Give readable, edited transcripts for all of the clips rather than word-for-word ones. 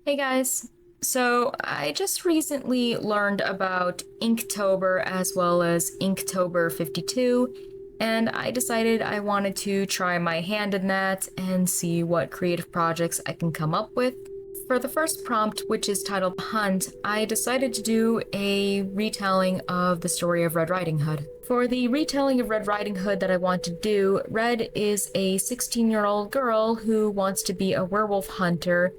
Hey guys. So, I just recently learned about Inktober as well as Inktober52, and I decided I wanted to try my hand in that and see what creative projects I can come up with. For the first prompt, which is titled Hunt, I decided to do a retelling of the story of Red Riding Hood. For the retelling of Red Riding Hood that I want to do, Red is a 16-year-old girl who wants to be a werewolf hunter,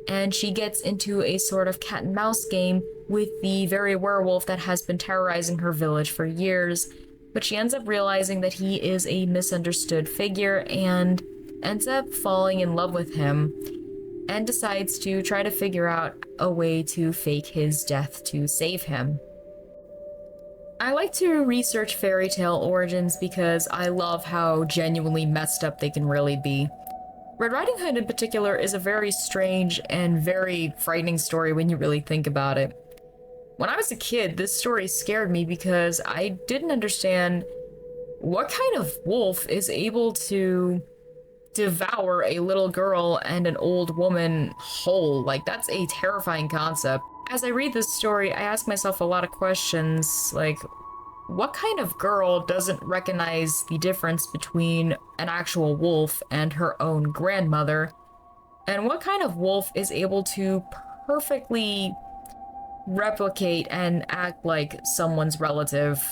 and she gets into a sort of cat and mouse game with the very werewolf that has been terrorizing her village for years. But she ends up realizing that he is a misunderstood figure and ends up falling in love with him and decides to try to figure out a way to fake his death to save him. I like to research fairy tale origins because I love how genuinely messed up they can really be. Red Riding Hood in particular is a very strange and very frightening story when you really think about it. When I was a kid, this story scared me because I didn't understand what kind of wolf is able to devour a little girl and an old woman whole. Like, that's a terrifying concept. As I read this story, I ask myself a lot of questions like, what kind of girl doesn't recognize the difference between an actual wolf and her own grandmother? And what kind of wolf is able to perfectly replicate and act like someone's relative?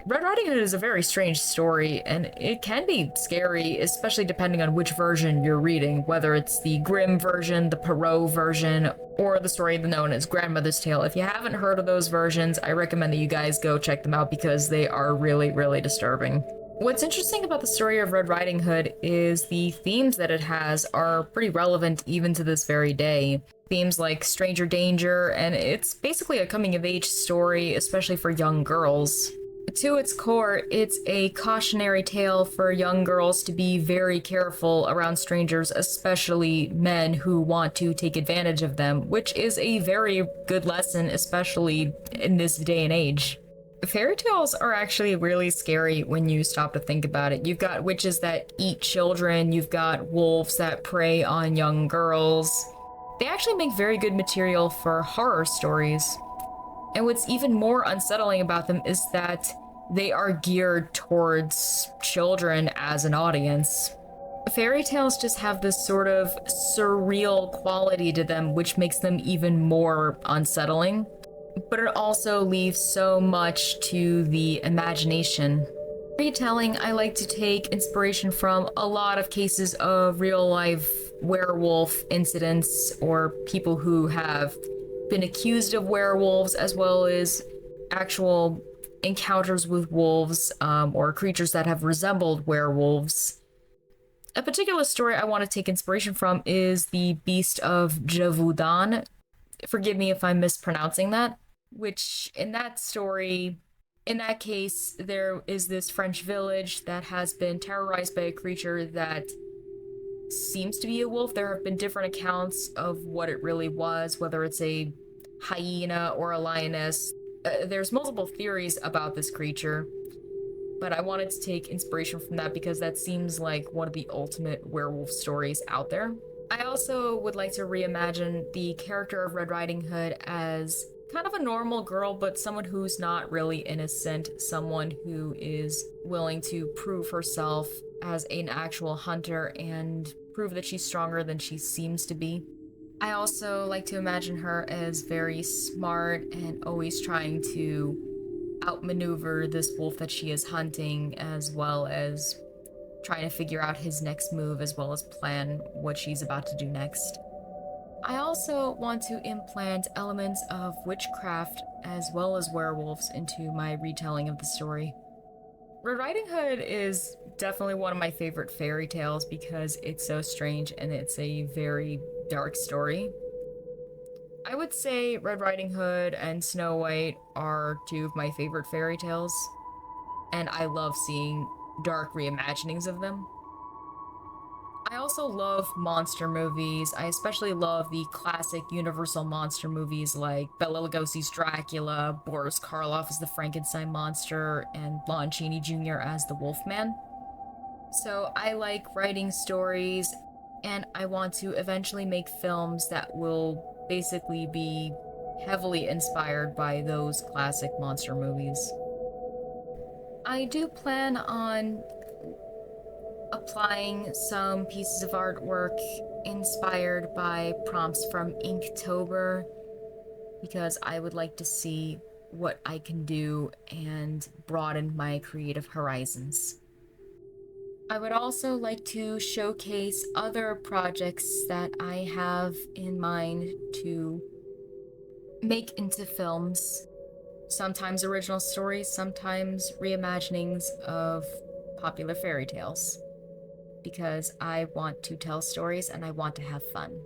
Red Riding Hood is a very strange story, and it can be scary, especially depending on which version you're reading, whether it's the Grimm version, the Perrault version, or the story known as Grandmother's Tale. If you haven't heard of those versions, I recommend that you guys go check them out because they are really, really disturbing. What's interesting about the story of Red Riding Hood is the themes that it has are pretty relevant even to this very day. Themes like stranger danger, and it's basically a coming-of-age story, especially for young girls. To its core, it's a cautionary tale for young girls to be very careful around strangers, especially men who want to take advantage of them, which is a very good lesson, especially in this day and age. Fairy tales are actually really scary when you stop to think about it. You've got witches that eat children, you've got wolves that prey on young girls. They actually make very good material for horror stories. And what's even more unsettling about them is that they are geared towards children as an audience. Fairy tales just have this sort of surreal quality to them, which makes them even more unsettling. But it also leaves so much to the imagination. Retelling, I like to take inspiration from a lot of cases of real life werewolf incidents or people who have been accused of werewolves, as well as actual encounters with wolves or creatures that have resembled werewolves. A particular story I want to take inspiration from is the Beast of Javoudan. Forgive me if I'm mispronouncing that. Which, in that story, in that case, there is this French village that has been terrorized by a creature that seems to be a wolf. There have been different accounts of what it really was, whether it's a hyena or a lioness. There's multiple theories about this creature, but I wanted to take inspiration from that because that seems like one of the ultimate werewolf stories out there. I also would like to reimagine the character of Red Riding Hood as kind of a normal girl, but someone who's not really innocent, someone who is willing to prove herself as an actual hunter and prove that she's stronger than she seems to be. I also like to imagine her as very smart and always trying to outmaneuver this wolf that she is hunting, as well as trying to figure out his next move, as well as plan what she's about to do next. I also want to implant elements of witchcraft as well as werewolves into my retelling of the story. Red Riding Hood is definitely one of my favorite fairy tales because it's so strange and it's a very dark story. I would say Red Riding Hood and Snow White are two of my favorite fairy tales, and I love seeing dark reimaginings of them. I also love monster movies. I especially love the classic Universal monster movies like Bela Lugosi's Dracula, Boris Karloff as the Frankenstein monster, and Lon Chaney Jr. as the Wolfman. So I like writing stories, and I want to eventually make films that will basically be heavily inspired by those classic monster movies. I do plan on applying some pieces of artwork inspired by prompts from Inktober because I would like to see what I can do and broaden my creative horizons. I would also like to showcase other projects that I have in mind to make into films. Sometimes original stories, sometimes reimaginings of popular fairy tales. Because I want to tell stories and I want to have fun.